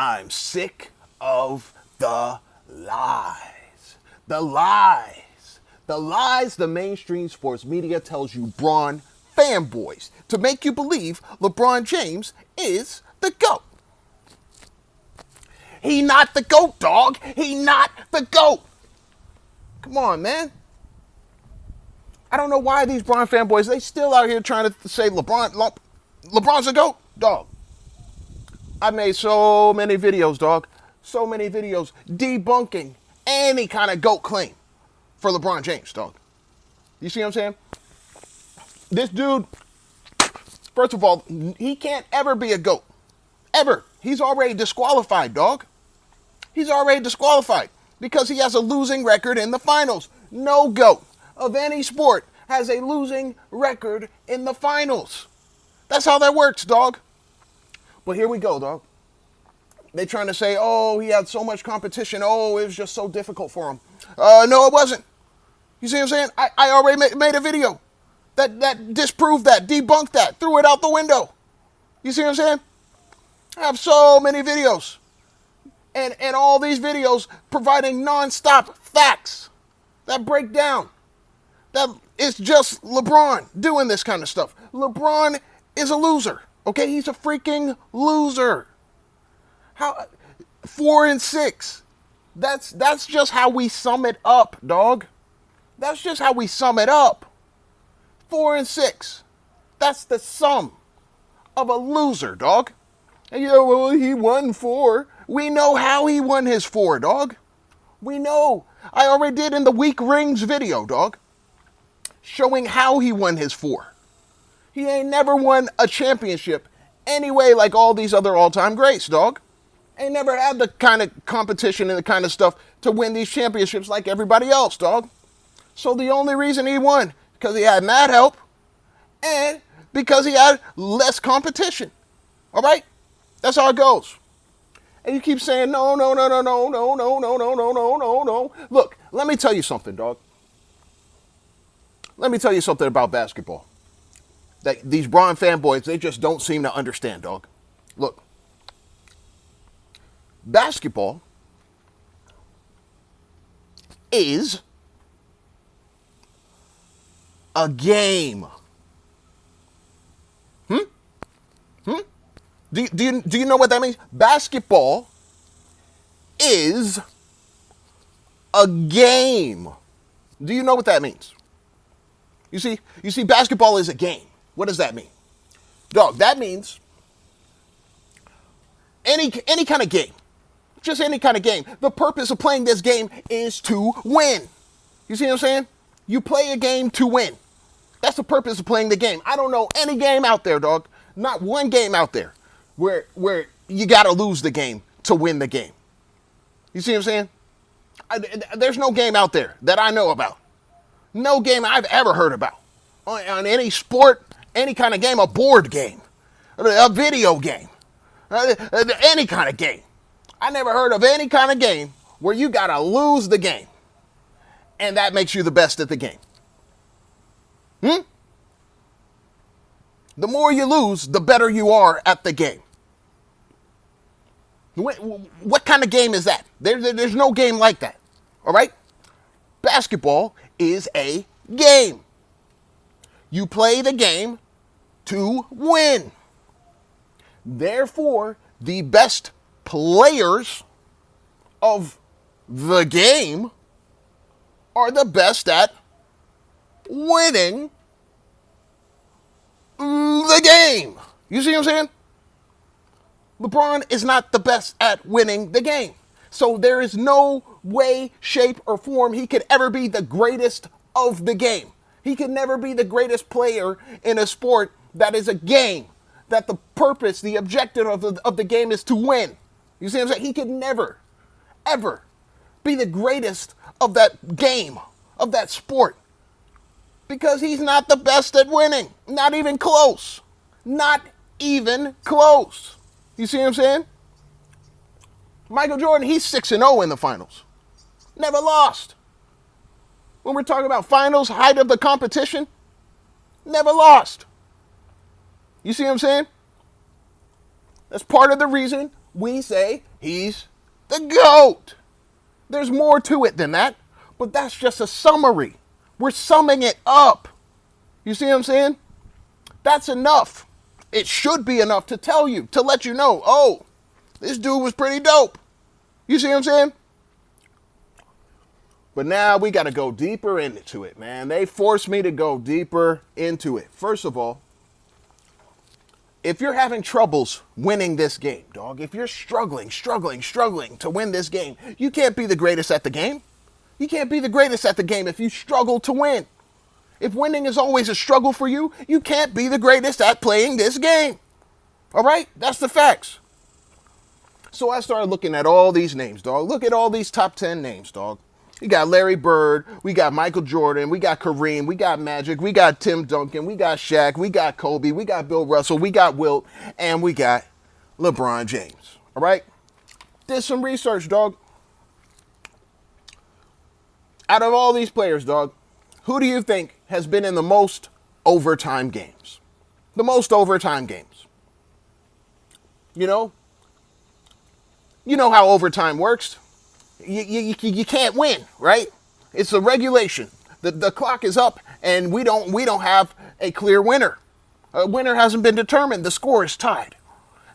I'm sick of the lies. The lies. The lies the mainstream sports media tells you Bron fanboys to make you believe LeBron James is the GOAT. He not the GOAT, dog. He not the GOAT. Come on, man. I don't know why these Bron fanboys, they still out here trying to say LeBron's a GOAT. Dog. I made so many videos, dog. So many videos debunking any kind of GOAT claim for LeBron James, dog. You see what I'm saying? This dude, first of all, he can't ever be a GOAT. Ever. He's already disqualified, dog. He's already disqualified because he has a losing record in the finals. No GOAT of any sport has a losing record in the finals. That's how that works, dog. But here we go, dog. They trying to say, oh, he had so much competition. Oh, it was just so difficult for him. No, it wasn't. You see what I'm saying? I already made a video that disproved that, debunked that, threw it out the window. You see what I'm saying? I have so many videos. And all these videos providing nonstop facts that break down. That it's just LeBron doing this kind of stuff. LeBron is a loser. Okay, he's a freaking loser. How 4-6. That's just how we sum it up, dog. That's just how we sum it up. 4-6. That's the sum of a loser, dog. And well, he won 4. We know how he won his 4, dog. We know. I already did in the weak rings video, dog. Showing how he won his 4. He ain't never won a championship anyway like all these other all-time greats, dog. Ain't never had the kind of competition and the kind of stuff to win these championships like everybody else, dog. So the only reason he won, because he had mad help and because he had less competition. All right? That's how it goes. And you keep saying, no. Look, let me tell you something, dog. Let me tell you something about basketball that these Bron fanboys, they just don't seem to understand, dog. Look, basketball is a game. Do you know what that means? Basketball is a game. Do you know what that means? You see, basketball is a game. What does that mean? Dog, that means any kind of game. Just any kind of game. The purpose of playing this game is to win. You see what I'm saying? You play a game to win. That's the purpose of playing the game. I don't know any game out there, dog. Not one game out there where you got to lose the game to win the game. You see what I'm saying? There's no game out there that I know about. No game I've ever heard about. On any sport, any kind of game, a board game, a video game, any kind of game. I never heard of any kind of game where you got to lose the game. And that makes you the best at the game. The more you lose, the better you are at the game. What kind of game is that? There's no game like that. All right? Basketball is a game. You play the game to win. Therefore, the best players of the game are the best at winning the game. You see what I'm saying? LeBron is not the best at winning the game. So there is no way, shape, or form he could ever be the greatest of the game. He could never be the greatest player in a sport that is a game. That the purpose, the objective of the game is to win. You see what I'm saying? He could never, ever be the greatest of that game, of that sport. Because he's not the best at winning. Not even close. Not even close. You see what I'm saying? Michael Jordan, he's 6-0 in the finals. Never lost. When we're talking about finals, height of the competition, never lost. You see what I'm saying? That's part of the reason we say he's the GOAT. There's more to it than that, but that's just a summary. We're summing it up. You see what I'm saying? That's enough. It should be enough to tell you, to let you know, oh, this dude was pretty dope. You see what I'm saying? But now we got to go deeper into it, man. They forced me to go deeper into it. First of all, if you're having troubles winning this game, dog, if you're struggling to win this game, you can't be the greatest at the game. You can't be the greatest at the game if you struggle to win. If winning is always a struggle for you, you can't be the greatest at playing this game. All right? That's the facts. So I started looking at all these names, dog. Look at all these top 10 names, dog. We got Larry Bird, we got Michael Jordan, we got Kareem, we got Magic, we got Tim Duncan, we got Shaq, we got Kobe, we got Bill Russell, we got Wilt, and we got LeBron James. All right? Did some research, dog. Out of all these players, dog, who do you think has been in the most overtime games? The most overtime games. You know how overtime works. You can't win, right? It's a regulation. The clock is up, and we don't have a clear winner. A winner hasn't been determined. The score is tied.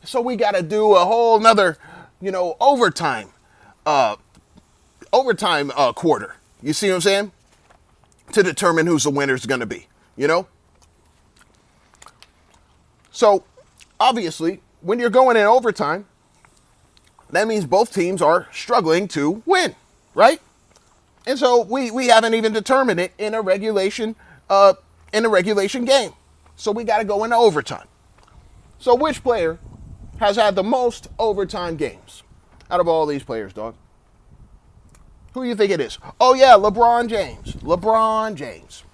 So we got to do a whole nother, overtime quarter. You see what I'm saying? To determine who's the winner's going to be, So, obviously, when you're going in overtime, that means both teams are struggling to win, right? And so we haven't even determined it in a regulation game. So we got to go into overtime. So which player has had the most overtime games out of all these players, dog? Who do you think it is? Oh yeah, LeBron James. LeBron James.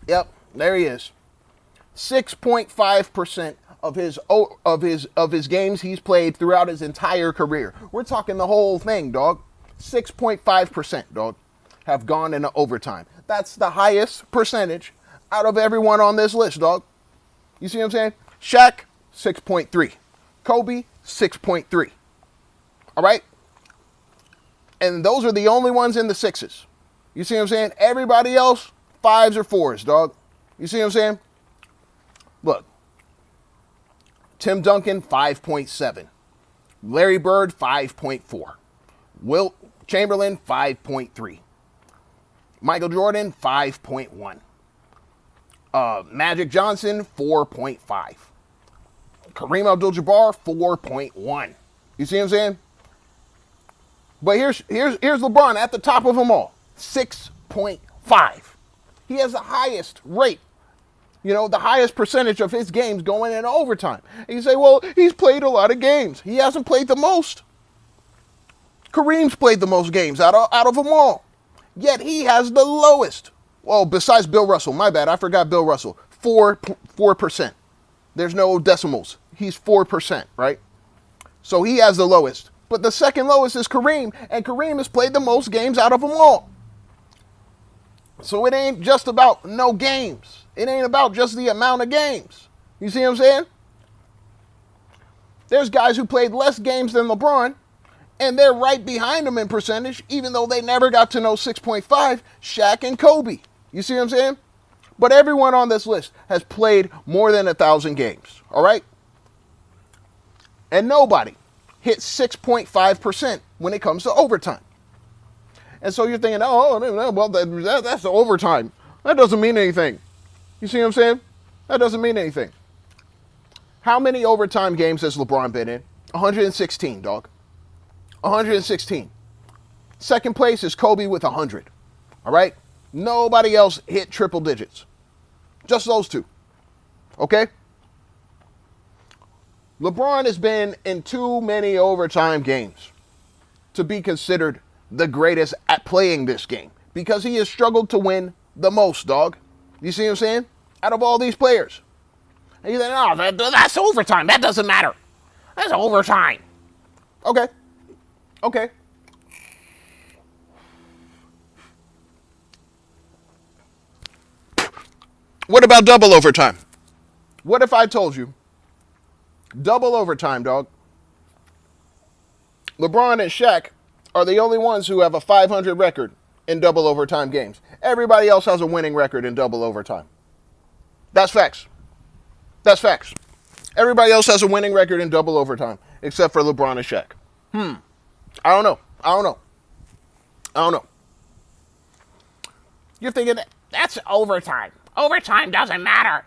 Yep, there he is. 6.5% of his games he's played throughout his entire career. We're talking the whole thing, dog. 6.5%, dog, have gone into overtime. That's the highest percentage out of everyone on this list, dog. You see what I'm saying? Shaq, 6.3. Kobe, 6.3. All right? And those are the only ones in the sixes. You see what I'm saying? Everybody else, fives or fours, dog. You see what I'm saying? Look. Tim Duncan, 5.7. Larry Bird, 5.4. Wilt Chamberlain, 5.3. Michael Jordan, 5.1. Magic Johnson, 4.5. Kareem Abdul-Jabbar, 4.1. You see what I'm saying? But here's LeBron at the top of them all, 6.5. He has the highest rate, the highest percentage of his games going in overtime. And you say, well, he's played a lot of games. He hasn't played the most. Kareem's played the most games out of them all. Yet he has the lowest. Well, besides Bill Russell, my bad, I forgot Bill Russell. 4%. There's no decimals. He's 4%, right? So he has the lowest. But the second lowest is Kareem, and Kareem has played the most games out of them all. So it ain't just about no games. It ain't about just the amount of games. You see what I'm saying? There's guys who played less games than LeBron, and they're right behind him in percentage, even though they never got to know 6.5, Shaq and Kobe. You see what I'm saying? But everyone on this list has played more than 1,000 games, all right? And nobody hit 6.5% when it comes to overtime. And so you're thinking, oh, well, that's the overtime. That doesn't mean anything. You see what I'm saying? That doesn't mean anything. How many overtime games has LeBron been in? 116, dog. 116. Second place is Kobe with 100. All right? Nobody else hit triple digits. Just those two. Okay? LeBron has been in too many overtime games to be considered the greatest at playing this game because he has struggled to win the most, dog. You see what I'm saying? Out of all these players. And you think, oh, that's overtime. That doesn't matter. That's overtime. Okay. Okay. What about double overtime? What if I told you double overtime, dog, LeBron and Shaq are the only ones who have a 500 record in double overtime games. Everybody else has a winning record in double overtime. That's facts. That's facts. Everybody else has a winning record in double overtime, except for LeBron and Shaq. I don't know. I don't know. I don't know. You're thinking, that's overtime. Overtime doesn't matter.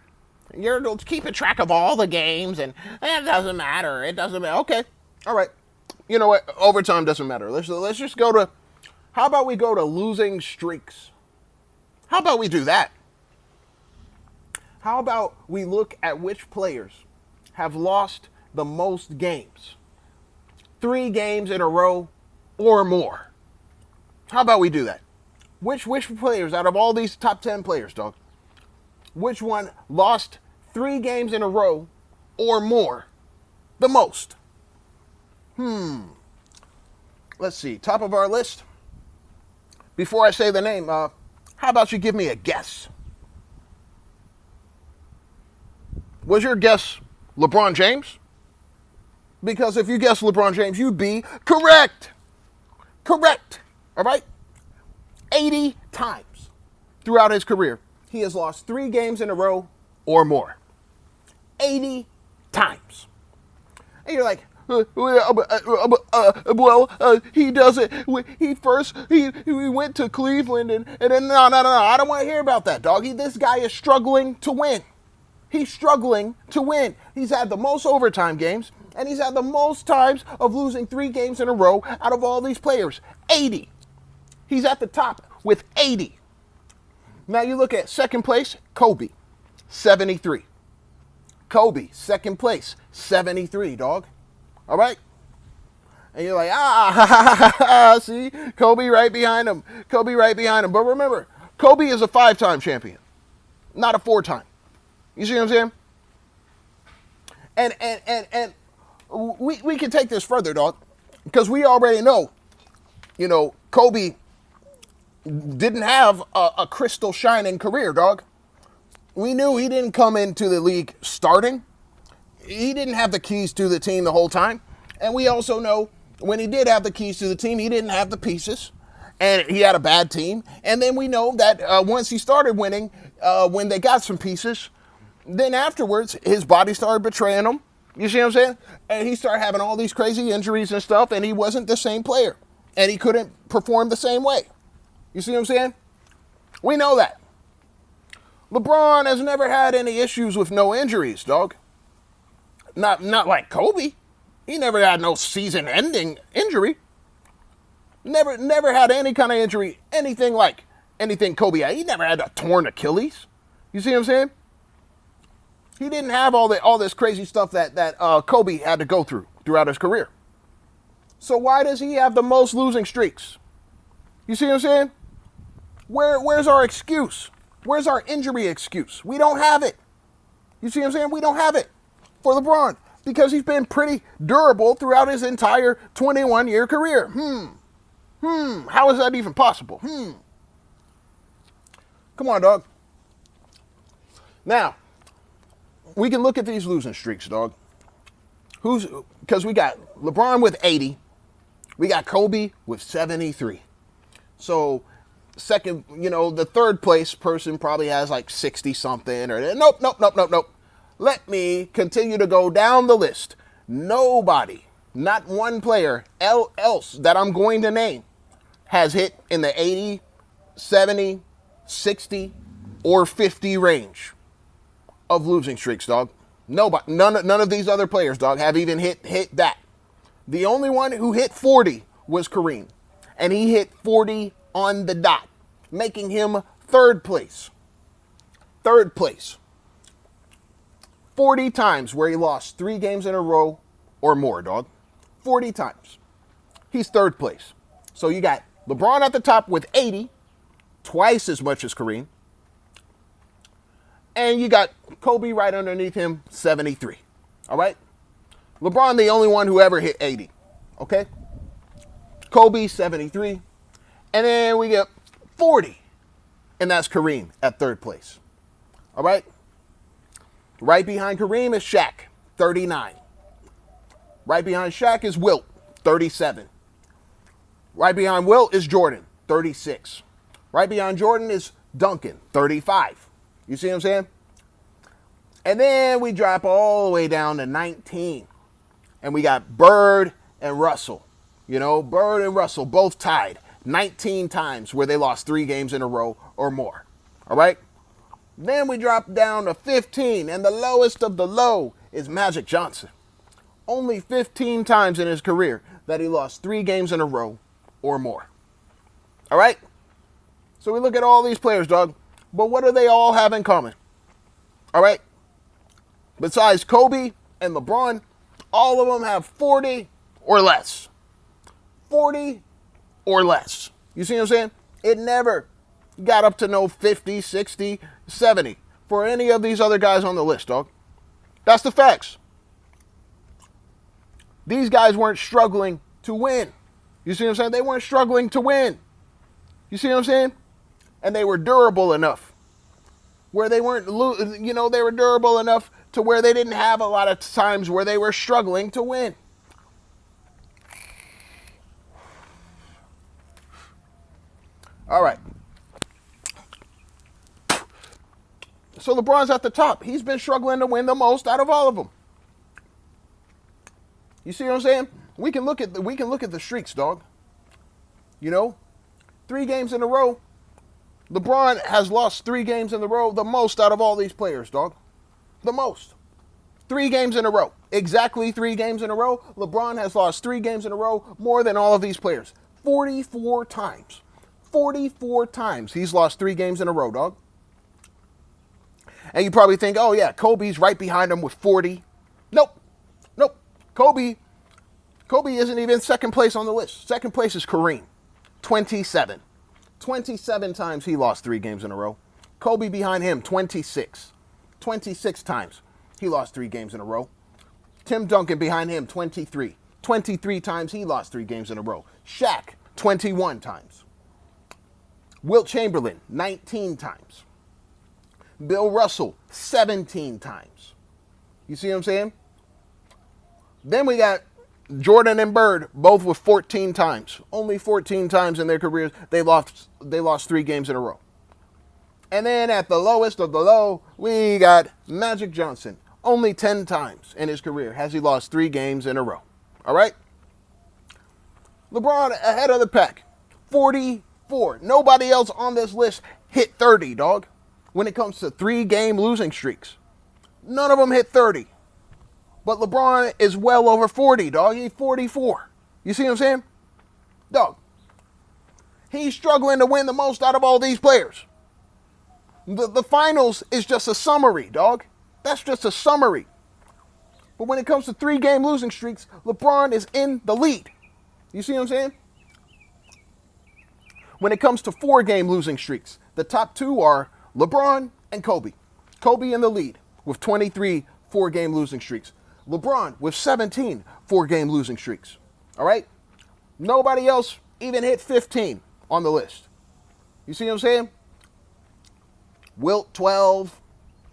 You're keeping track of all the games, and it doesn't matter. It doesn't matter. Okay. All right. You know what? Overtime doesn't matter. Let's just go to, how about we go to losing streaks? How about we do that? How about we look at which players have lost the most games? 3 games in a row or more. How about we do that? Which players out of all these top 10 players, dog, which one lost 3 games in a row or more the most? Let's see. Top of our list. Before I say the name, how about you give me a guess? Was your guess LeBron James? Because if you guess LeBron James, you'd be correct. Correct. All right? 80 times throughout his career, he has lost 3 games in a row or more. 80 times. And you're like, he does it. He went to Cleveland and then no. I don't want to hear about that, doggy. This guy is struggling to win. He's struggling to win. He's had the most overtime games, and he's had the most times of losing 3 games in a row out of all these players. 80. He's at the top with 80. Now you look at second place, Kobe, 73. Kobe, second place, 73, dog. All right? And you're like, see, Kobe right behind him. Kobe right behind him. But remember, Kobe is a 5-time champion, not a 4-time. You see what I'm saying? And we can take this further, dog, because we already know, Kobe didn't have a crystal shining career, dog. We knew he didn't come into the league starting. He didn't have the keys to the team the whole time. And we also know when he did have the keys to the team, he didn't have the pieces. And he had a bad team. And then we know that once he started winning, when they got some pieces, then afterwards, his body started betraying him. You see what I'm saying? And he started having all these crazy injuries and stuff, and he wasn't the same player. And he couldn't perform the same way. You see what I'm saying? We know that. LeBron has never had any issues with no injuries, dog. Not like Kobe. He never had no season-ending injury. Never had any kind of injury, anything Kobe had. He never had a torn Achilles. You see what I'm saying? He didn't have all this crazy stuff that Kobe had to go throughout his career. So why does he have the most losing streaks? You see what I'm saying? Where's our excuse? Where's our injury excuse? We don't have it. You see what I'm saying? We don't have it for LeBron because he's been pretty durable throughout his entire 21-year career. How is that even possible? Come on, dog. Now, we can look at these losing streaks, dog. Because we got LeBron with 80. We got Kobe with 73. So, second, the third place person probably has like 60 something. Or nope. Let me continue to go down the list. Nobody, not one player else that I'm going to name has hit in the 80, 70, 60, or 50 range of losing streaks, dog. Nobody, none of these other players, dog, have even hit that. The only one who hit 40 was Kareem, and he hit 40 on the dot, making him third place. Third place. 40 times where he lost 3 games in a row or more, dog. 40 times. He's third place. So you got LeBron at the top with 80, twice as much as Kareem. And you got Kobe right underneath him, 73. All right? LeBron, the only one who ever hit 80. Okay? Kobe, 73. And then we get 40. And that's Kareem at third place. All right? Right behind Kareem is Shaq, 39. Right behind Shaq is Wilt, 37. Right behind Wilt is Jordan, 36. Right behind Jordan is Duncan, 35. You see what I'm saying? And then we drop all the way down to 19. And we got Bird and Russell. You know, Bird and Russell both tied 19 times where they lost 3 games in a row or more. All right? Then we drop down to 15, and the lowest of the low is Magic Johnson. Only 15 times in his career that he lost 3 games in a row or more. All right? So we look at all these players, dog. But what do they all have in common? All right? Besides Kobe and LeBron, all of them have 40 or less. 40 or less. You see what I'm saying? It never got up to no 50, 60, 70 for any of these other guys on the list, dog. That's the facts. These guys weren't struggling to win. You see what I'm saying? They weren't struggling to win. You see what I'm saying? And they were durable enough where they weren't, they were durable enough to where they didn't have a lot of times where they were struggling to win. All right. So LeBron's at the top. He's been struggling to win the most out of all of them. You see what I'm saying? We can look at the streaks, dog. You know, 3 games in a row. LeBron has lost 3 games in a row, the most out of all these players, dog. The most. 3 games in a row. Exactly 3 games in a row. LeBron has lost 3 games in a row, more than all of these players. 44 times. 44 times he's lost 3 games in a row, dog. And you probably think, oh yeah, Kobe's right behind him with 40. Nope. Kobe isn't even second place on the list. Second place is Kareem, 27. 27 times he lost 3 games in a row. Kobe behind him, 26. 26 times he lost 3 games in a row. Tim Duncan behind him, 23. 23 times he lost 3 games in a row. Shaq, 21 times. Wilt Chamberlain, 19 times. Bill Russell, 17 times. You see what I'm saying? Then we got Jordan and Bird, both with 14 times. Only 14 times in their careers they lost 3 games in a row. And then at the lowest of the low, we got Magic Johnson. Only 10 times in his career has he lost 3 games in a row. All right? LeBron ahead of the pack. 44. Nobody else on this list hit 30, dog. When it comes to 3-game losing streaks. None of them hit 30. But LeBron is well over 40, dog. He's 44. You see what I'm saying? Dog. He's struggling to win the most out of all these players. The finals is just a summary, dog. That's just a summary. But when it comes to 3-game losing streaks, LeBron is in the lead. You see what I'm saying? When it comes to 4-game losing streaks, the top 2 are LeBron and Kobe. Kobe in the lead with 23 4-game losing streaks. LeBron with 17 4-game losing streaks. All right? Nobody else even hit 15 on the list. You see what I'm saying? Wilt 12,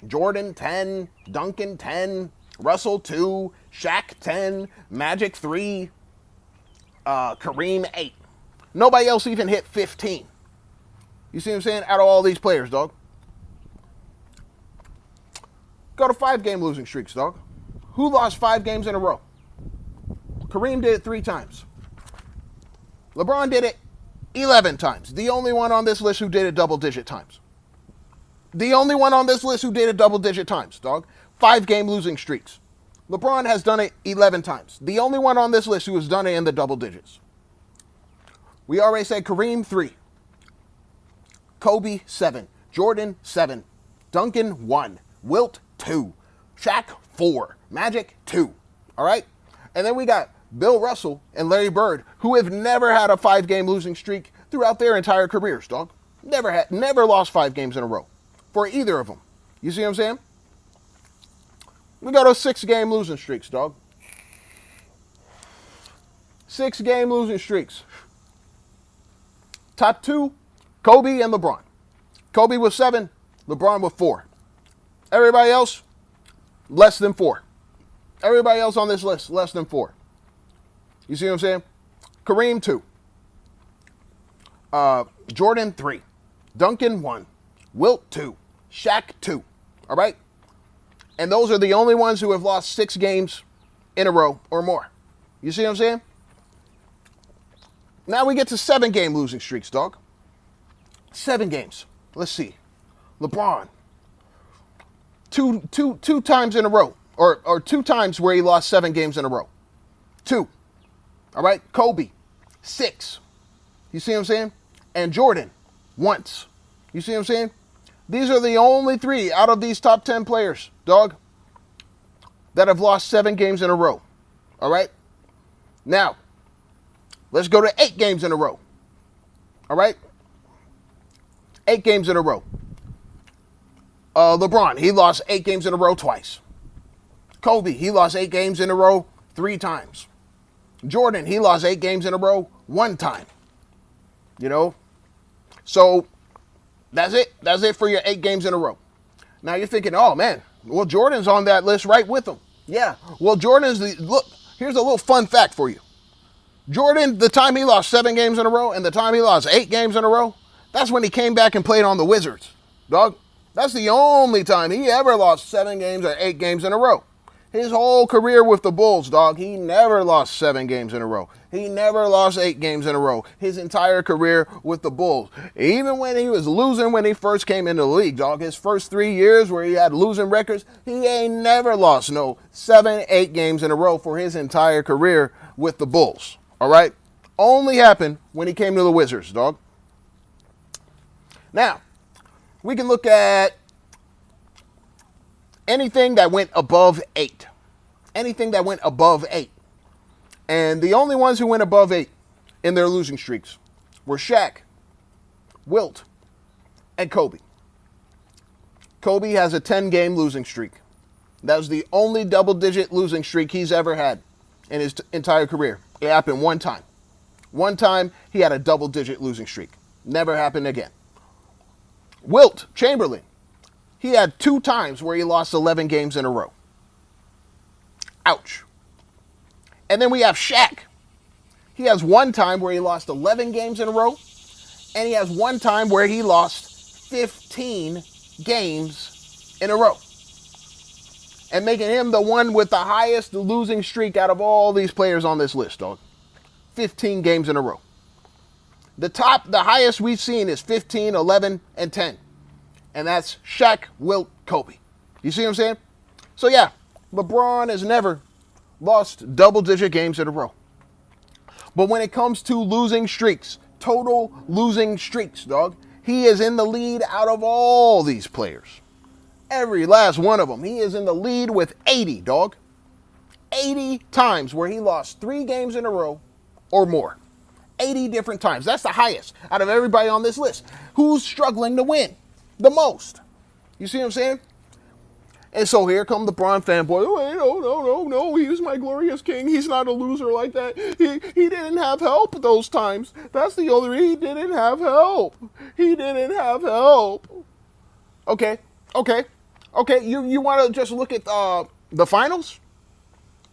Jordan 10, Duncan 10, Russell 2, Shaq 10, Magic 3, Kareem 8. Nobody else even hit 15. You see what I'm saying? Out of all these players, dog. Go to 5-game losing streaks, dog. Who lost 5 games in a row? Kareem did it 3 times. LeBron did it 11 times. The only one on this list who did it double-digit times. The only one on this list who did it double-digit times, dog. 5-game losing streaks. LeBron has done it 11 times. The only one on this list who has done it in the double digits. We already said Kareem 3. Kobe 7. Jordan 7. Duncan 1. Wilt 2. Shaq 4. Magic 2. All right? And then we got Bill Russell and Larry Bird, who have never had a 5-game losing streak throughout their entire careers, dog. Never lost 5 games in a row for either of them. You see what I'm saying? We go to 6-game losing streaks, dog. 6-game losing streaks. Top 2, Kobe and LeBron. Kobe with 7, LeBron with 4. Everybody else, less than 4. Everybody else on this list, less than 4. You see what I'm saying? Kareem, 2. Jordan, 3. Duncan, 1. Wilt, 2. Shaq, 2. All right? And those are the only ones who have lost 6 games in a row or more. You see what I'm saying? Now we get to 7-game losing streaks, dog. 7 games. Let's see. LeBron, two times in a row, or 2 times where he lost 7 games in a row. 2. All right? Kobe, 6. You see what I'm saying? And Jordan, once. You see what I'm saying? These are the only 3 out of these top 10 players, dog, that have lost 7 games in a row. All right? Now, let's go to 8 games in a row. All right? 8 games in a row. LeBron, he lost 8 games in a row twice. Kobe, he lost 8 games in a row 3 times. Jordan, he lost 8 games in a row 1 time. You know? So, that's it. That's it for your 8 games in a row. Now you're thinking, oh man, well, Jordan's on that list right with him. Yeah. Well, look, here's a little fun fact for you. Jordan, the time he lost 7 games in a row and the time he lost 8 games in a row, that's when he came back and played on the Wizards, dog. That's the only time he ever lost 7 games or 8 games in a row. His whole career with the Bulls, dog, he never lost 7 games in a row. He never lost 8 games in a row. His entire career with the Bulls. Even when he was losing when he first came into the league, dog, his first 3 years where he had losing records, he ain't never lost no 7, 8 games in a row for his entire career with the Bulls. All right? Only happened when he came to the Wizards, dog. Now, we can look at anything that went above 8. Anything that went above 8. And the only ones who went above 8 in their losing streaks were Shaq, Wilt, and Kobe. Kobe has a 10-game losing streak. That was the only double-digit losing streak he's ever had in his entire career. It happened 1 time. 1 time he had a double-digit losing streak. Never happened again. Wilt Chamberlain, he had 2 times where he lost 11 games in a row. Ouch. And then we have Shaq. He has 1 time where he lost 11 games in a row, and he has 1 time where he lost 15 games in a row. And making him the one with the highest losing streak out of all these players on this list, dog. 15 games in a row. The highest we've seen is 15, 11, and 10. And that's Shaq, Wilt, Kobe. You see what I'm saying? So yeah, LeBron has never lost double-digit games in a row. But when it comes to losing streaks, total losing streaks, dog, he is in the lead out of all these players. Every last one of them. He is in the lead with 80, dog. 80 times where he lost 3 games in a row or more. 80 different times. That's the highest out of everybody on this list. Who's struggling to win the most? You see what I'm saying? And so here come the Bron fanboy. Oh, no, he was my glorious king. He's not a loser like that. He didn't have help those times. That's the only reason. He didn't have help. He didn't have help. Okay. You want to just look at the finals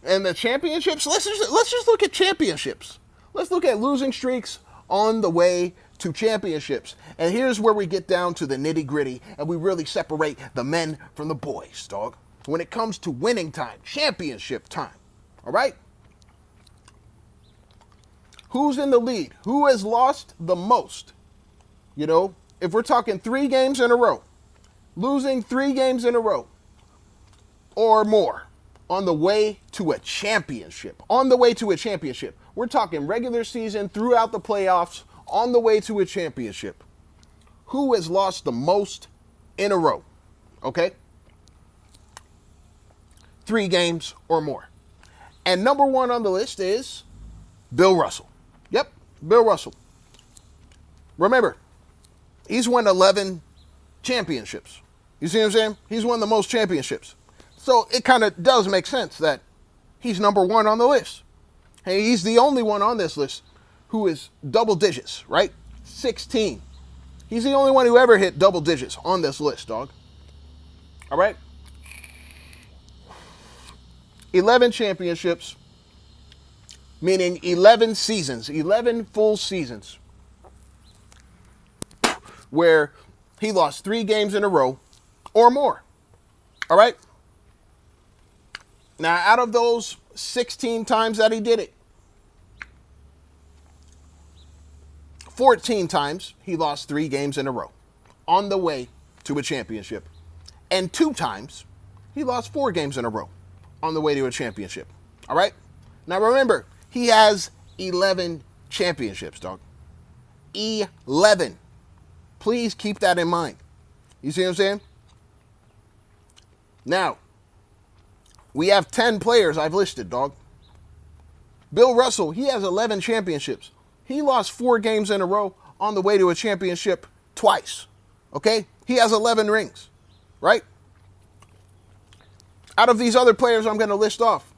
and the championships? Let's just look at championships. Let's look at losing streaks on the way to championships. And here's where we get down to the nitty gritty and we really separate the men from the boys, dog. When it comes to winning time, championship time. All right? Who's in the lead? Who has lost the most? You know, if we're talking 3 games in a row, losing 3 games in a row or more on the way to a championship. On the way to a championship. We're talking regular season throughout the playoffs on the way to a championship. Who has lost the most in a row? Okay? 3 games or more. And number 1 on the list is Bill Russell. Yep, Bill Russell. Remember, he's won 11 championships. You see what I'm saying? He's won the most championships. So it kind of does make sense that he's number 1 on the list. Hey, he's the only one on this list who is double digits, right? 16. He's the only one who ever hit double digits on this list, dog. All right? 11 championships. meaning 11 seasons, 11 full seasons, where he lost 3 games in a row or more. All right? Now, out of those 16 times that he did it, 14 times he lost 3 games in a row on the way to a championship. And 2 times he lost 4 games in a row on the way to a championship. All right? Now, remember, he has 11 championships, dog. 11. Please keep that in mind. You see what I'm saying? Now, we have 10 players I've listed, dog. Bill Russell, he has 11 championships. He lost 4 games in a row on the way to a championship twice. Okay? He has 11 rings, right? Out of these other players I'm going to list off,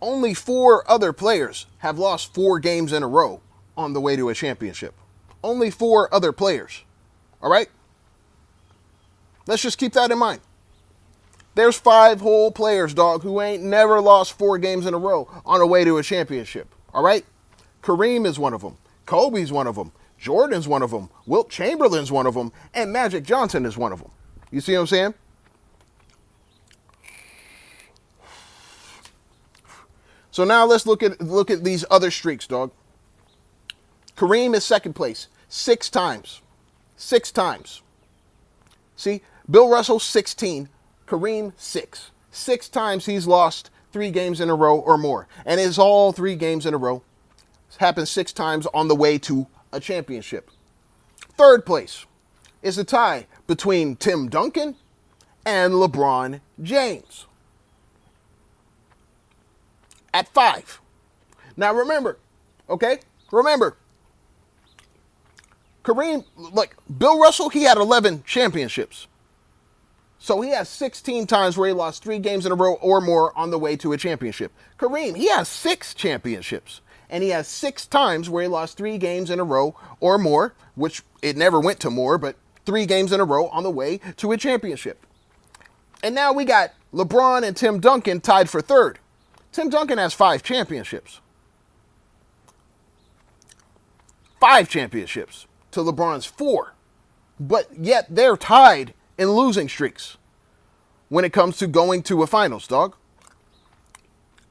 only 4 other players have lost 4 games in a row on the way to a championship. Only 4 other players. All right? Let's just keep that in mind. There's 5 whole players, dog, who ain't never lost 4 games in a row on the way to a championship. All right? Kareem is one of them. Kobe's one of them. Jordan's one of them. Wilt Chamberlain's one of them. And Magic Johnson is one of them. You see what I'm saying? So now let's look at these other streaks, dog. Kareem is second place 6 times. 6 times. See? Bill Russell, 16. Kareem, 6. 6 times he's lost 3 games in a row or more. And it's all 3 games in a row. It's happened 6 times on the way to a championship. Third place is a tie between Tim Duncan and LeBron James at 5. Now remember, okay? Remember, Kareem, like Bill Russell, he had 11 championships. So he has 16 times where he lost 3 games in a row or more on the way to a championship. Kareem, he has 6 championships. And he has 6 times where he lost 3 games in a row or more, which it never went to more, but 3 games in a row on the way to a championship. And now we got LeBron and Tim Duncan tied for 3rd. Tim Duncan has 5 championships. 5 championships to LeBron's 4. But yet they're tied in losing streaks when it comes to going to a finals, dog.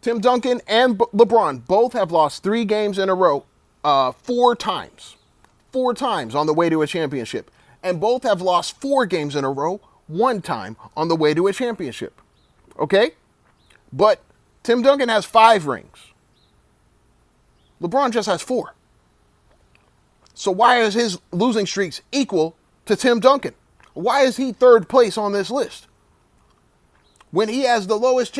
Tim Duncan and LeBron both have lost 3 games in a row 4 times. 4 times on the way to a championship. And both have lost 4 games in a row 1 time on the way to a championship. Okay? But Tim Duncan has 5 rings. LeBron just has 4. So why is his losing streaks equal to Tim Duncan? Why is he 3rd place on this list when he has the lowest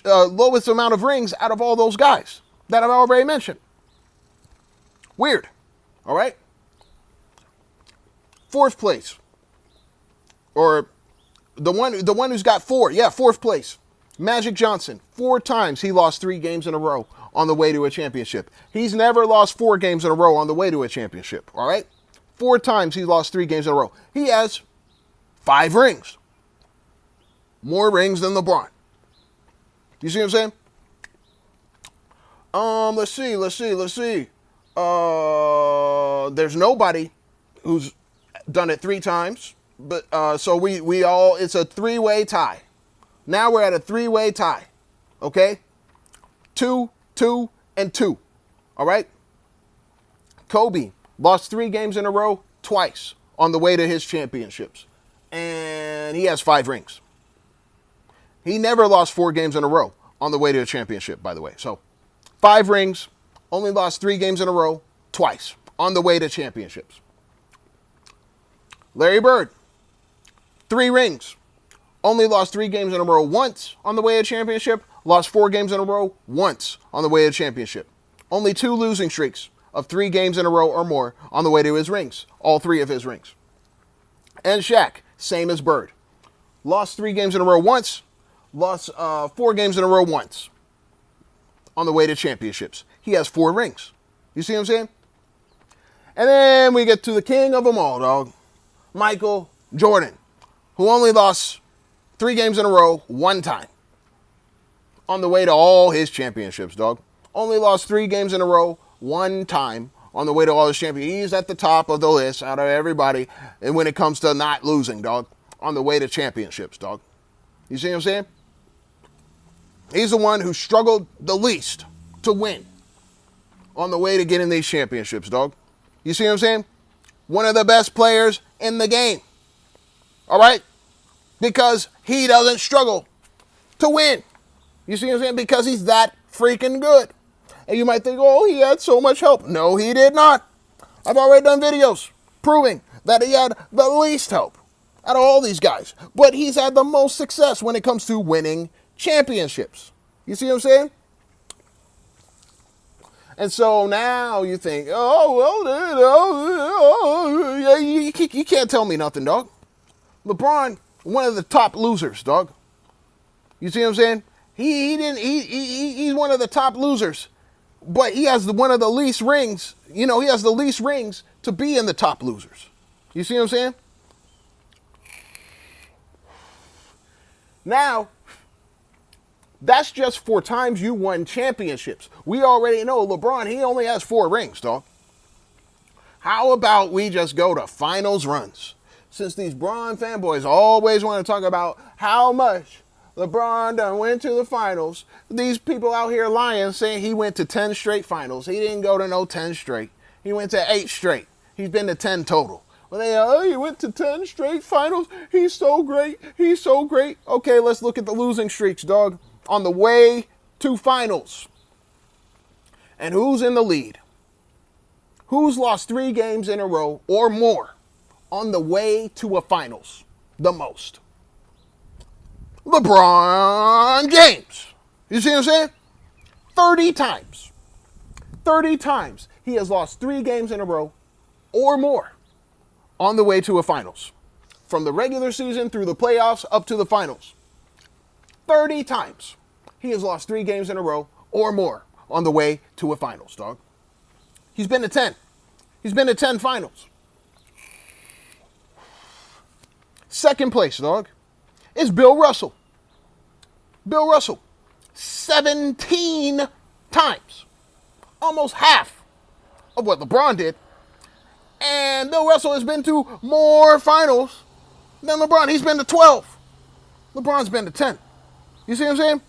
lowest amount of rings out of all those guys that I've already mentioned? Weird. All right. 4th place, or the one who's got 4. Yeah, 4th place. Magic Johnson. 4 times he lost 3 games in a row on the way to a championship. He's never lost 4 games in a row on the way to a championship. All right. 4 times he lost 3 games in a row. He has 5 rings. More rings than LeBron. You see what I'm saying? Let's see. There's nobody who's done it 3 times. But so we all, it's a 3-way tie. Now we're at a 3-way tie. Okay? 2, 2, and 2. All right? Kobe lost 3 games in a row twice on the way to his championships. And he has 5 rings. He never lost 4 games in a row on the way to a championship, by the way. So 5 rings, only lost 3 games in a row twice on the way to championships. Larry Bird, 3 rings, only lost 3 games in a row once on the way to a championship, lost 4 games in a row once on the way to a championship. Only 2 losing streaks of 3 games in a row or more on the way to his rings, all 3 of his rings. And Shaq, same as Bird. Lost 3 games in a row once, lost 4 games in a row once on the way to championships. He has 4 rings. You see what I'm saying? And then we get to the king of them all, dog. Michael Jordan, who only lost 3 games in a row 1 time on the way to all his championships, dog. Only lost 3 games in a row, one time on the way to all his champions. He's at the top of the list out of everybody. And when it comes to not losing, dog, on the way to championships, dog. You see what I'm saying? He's the one who struggled the least to win on the way to getting these championships, dog. You see what I'm saying? One of the best players in the game. All right? Because he doesn't struggle to win. You see what I'm saying? Because he's that freaking good. And you might think, oh, he had so much help. No, he did not. I've already done videos proving that he had the least help out of all these guys. But he's had the most success when it comes to winning championships. You see what I'm saying? And so now you think, you can't tell me nothing, dog. LeBron, one of the top losers, dog. You see what I'm saying? He's one of the top losers. But he has one of the least rings. You know, he has the least rings to be in the top losers. You see what I'm saying? Now, that's just 4 times you won championships. We already know LeBron, he only has 4 rings, dog. How about we just go to finals runs? Since these Bron fanboys always want to talk about how much LeBron done went to the finals. These people out here lying, saying he went to 10 straight finals. He didn't go to no 10 straight. He went to 8 straight. He's been to 10 total. Well, he went to 10 straight finals. He's so great. He's so great. Okay, let's look at the losing streaks, dog. On the way to finals. And who's in the lead? Who's lost 3 games in a row or more on the way to a finals the most? LeBron James. You see what I'm saying? 30 times. 30 times he has lost 3 games in a row or more on the way to a finals. From the regular season through the playoffs up to the finals. 30 times he has lost 3 games in a row or more on the way to a finals, dog. He's been to 10. He's been to 10 finals. Second place, dog, is Bill Russell. Bill Russell, 17 times. Almost half of what LeBron did. And Bill Russell has been to more finals than LeBron. He's been to 12. LeBron's been to 10. You see what I'm saying?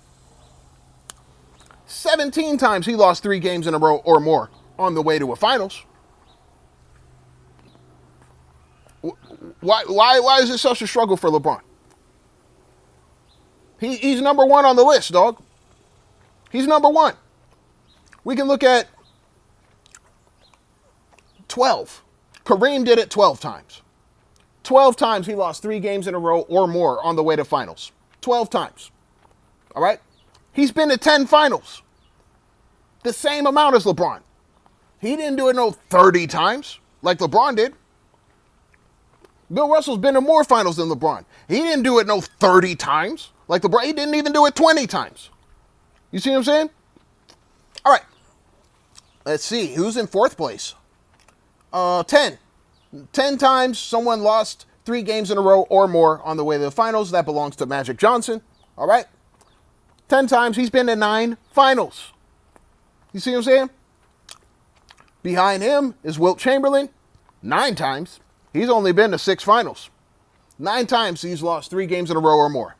17 times he lost 3 games in a row or more on the way to a finals. Why is it such a struggle for LeBron? He's number 1 on the list, dog. He's number 1. We can look at 12. Kareem did it 12 times. 12 times he lost 3 games in a row or more on the way to finals. 12 times. All right? He's been to 10 finals. The same amount as LeBron. He didn't do it no 30 times like LeBron did. Bill Russell's been to more finals than LeBron. He didn't do it no 30 times like LeBron. He didn't even do it 20 times. You see what I'm saying? All right. Let's see. Who's in 4th place? 10. 10 times someone lost 3 games in a row or more on the way to the finals. That belongs to Magic Johnson. All right. 10 times he's been to 9 finals. You see what I'm saying? Behind him is Wilt Chamberlain. 9 times. He's only been to 6 finals. 9 times he's lost 3 games in a row or more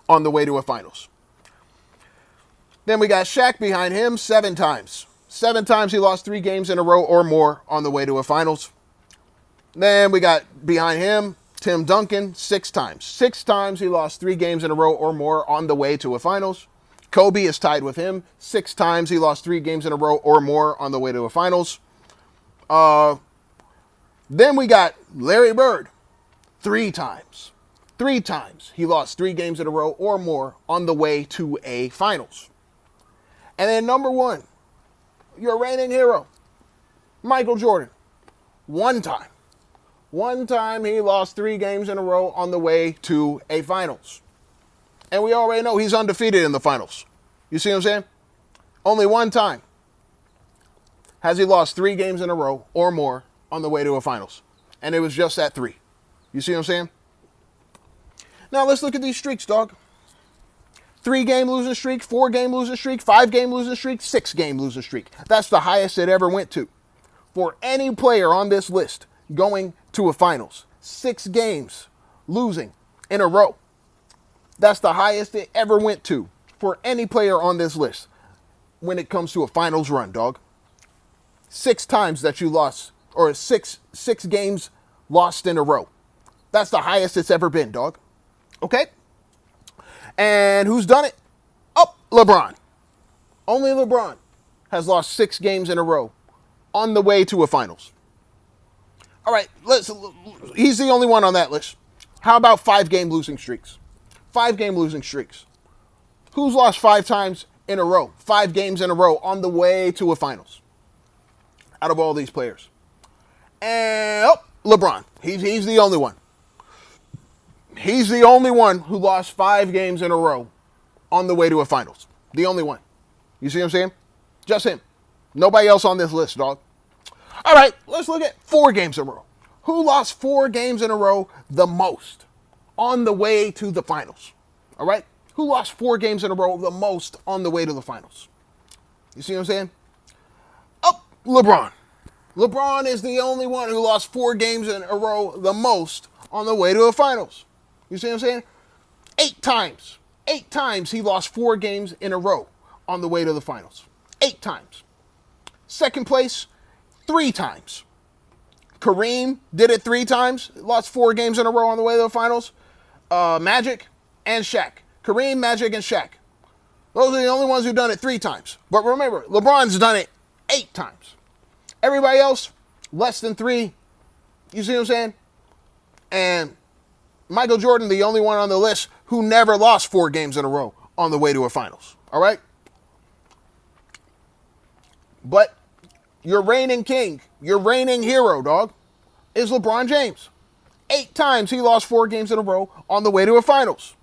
on the way to a finals. Then we got Shaq behind him, 7 times. 7 times he lost 3 games in a row or more on the way to a finals. Then we got behind him, Tim Duncan, 6 times. 6 times he lost 3 games in a row or more on the way to a finals. Kobe is tied with him. 6 times he lost 3 games in a row or more on the way to a finals. Then we got Larry Bird, 3 times. 3 times he lost 3 games in a row or more on the way to a finals. And then number 1, your reigning hero, Michael Jordan, 1 time. 1 time he lost 3 games in a row on the way to a finals. And we already know he's undefeated in the finals. You see what I'm saying? Only 1 time has he lost 3 games in a row or more on the way to a finals. And it was just at 3. You see what I'm saying? Now let's look at these streaks, dog. 3-game losing streak, 4-game losing streak, 5-game losing streak, 6-game losing streak. That's the highest it ever went to for any player on this list going to a finals. 6 games losing in a row. That's the highest it ever went to for any player on this list when it comes to a finals run, dog. 6 times that you lost, or six games lost in a row. That's the highest it's ever been, dog. Okay? And who's done it? Oh, LeBron. Only LeBron has lost 6 games in a row on the way to a finals. All right, he's the only one on that list. How about 5-game losing streaks? 5-game losing streaks. Who's lost 5 times in a row? 5 games in a row on the way to a finals out of all these players. And, LeBron. He's the only one. He's the only one who lost 5 games in a row on the way to a finals. The only one. You see what I'm saying? Just him. Nobody else on this list, dog. All right, let's look at 4 games in a row. Who lost 4 games in a row the most on the way to the finals? All right? Who lost 4 games in a row the most on the way to the finals? You see what I'm saying? Oh, LeBron. LeBron is the only one who lost 4 games in a row the most on the way to the finals. You see what I'm saying? 8 times. 8 times he lost 4 games in a row on the way to the finals. 8 times. Second place, 3 times. Kareem did it 3 times. Lost 4 games in a row on the way to the finals. Magic and Shaq. Kareem, Magic, and Shaq. Those are the only ones who've done it 3 times. But remember, LeBron's done it 8 times. Everybody else, less than 3. You see what I'm saying? And Michael Jordan, the only one on the list who never lost 4 games in a row on the way to a finals. All right? But your reigning king, your reigning hero, dog, is LeBron James. 8 times he lost 4 games in a row on the way to a finals.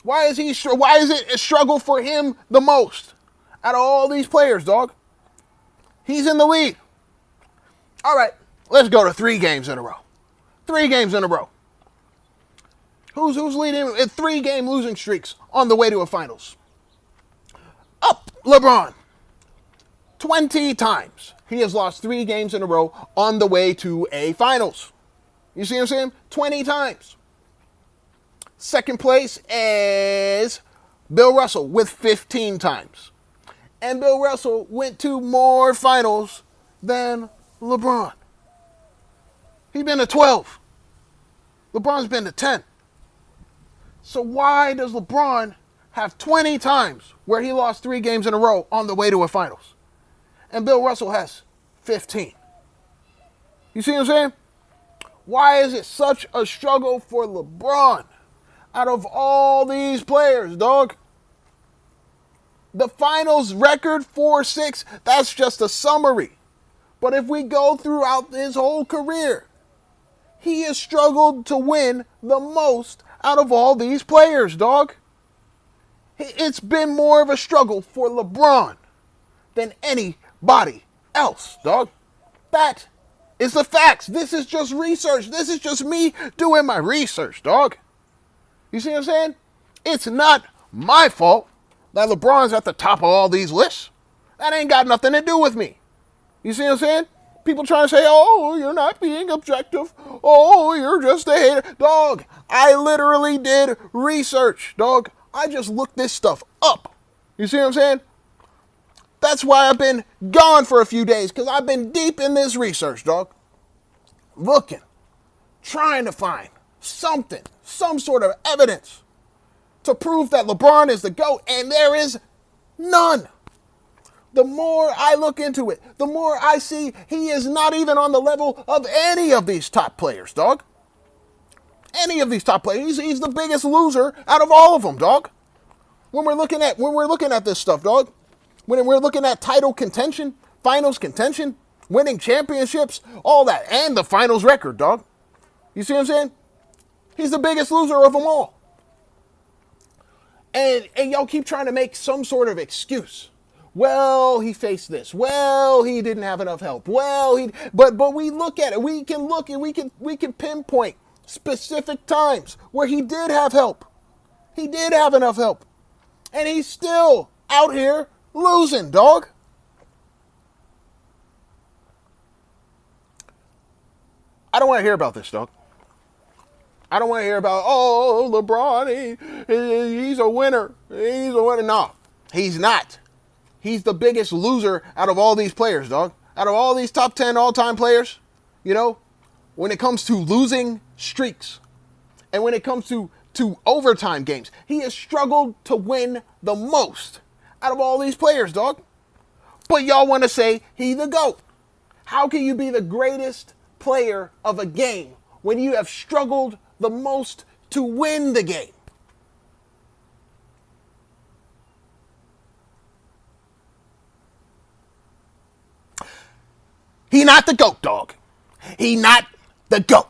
Why is it a struggle for him the most out of all these players, dog? He's in the lead. All right, let's go to 3 games in a row. 3 games in a row. Who's leading in 3-game losing streaks on the way to a finals? Up, LeBron. 20 times he has lost 3 games in a row on the way to a finals. You see what I'm saying? 20 times. Second place is Bill Russell with 15 times. And Bill Russell went to more finals than LeBron. He's been to 12. LeBron's been to 10. So why does LeBron have 20 times where he lost 3 games in a row on the way to a finals? And Bill Russell has 15. You see what I'm saying? Why is it such a struggle for LeBron out of all these players, dog? The finals record 4-6, that's just a summary. But if we go throughout his whole career, he has struggled to win the most out of all these players, dog. It's been more of a struggle for LeBron than anybody else, dog. That is the facts. This is just research. This is just me doing my research, dog. You see what I'm saying? It's not my fault that LeBron's at the top of all these lists. That ain't got nothing to do with me. You see what I'm saying? People trying to say, oh, you're not being objective. Oh, you're just a hater. Dog, I literally did research, dog. I just looked this stuff up. You see what I'm saying? That's why I've been gone for a few days, because I've been deep in this research, dog. Looking, trying to find something, some sort of evidence to prove that LeBron is the GOAT, and there is none. The more I look into it, the more I see he is not even on the level of any of these top players, dog. Any of these top players. He's the biggest loser out of all of them, dog. When we're looking at this stuff, dog. When we're looking at title contention, finals contention, winning championships, all that, and the finals record, dog. You see what I'm saying? He's the biggest loser of them all. And y'all keep trying to make some sort of excuse. Well, he faced this. Well, he didn't have enough help. Well, but we look at it. We can pinpoint specific times where he did have help. He did have enough help. And he's still out here losing, dog. I don't want to hear about this, dog. I don't want to hear about, oh, LeBron, he's a winner. He's a winner. No, he's not. He's the biggest loser out of all these players, dog. Out of all these top 10 all-time players, you know, when it comes to losing streaks and when it comes to overtime games, he has struggled to win the most out of all these players, dog. But y'all want to say he the GOAT. How can you be the greatest player of a game when you have struggled the most to win the game? He not the GOAT, dog. He not the GOAT.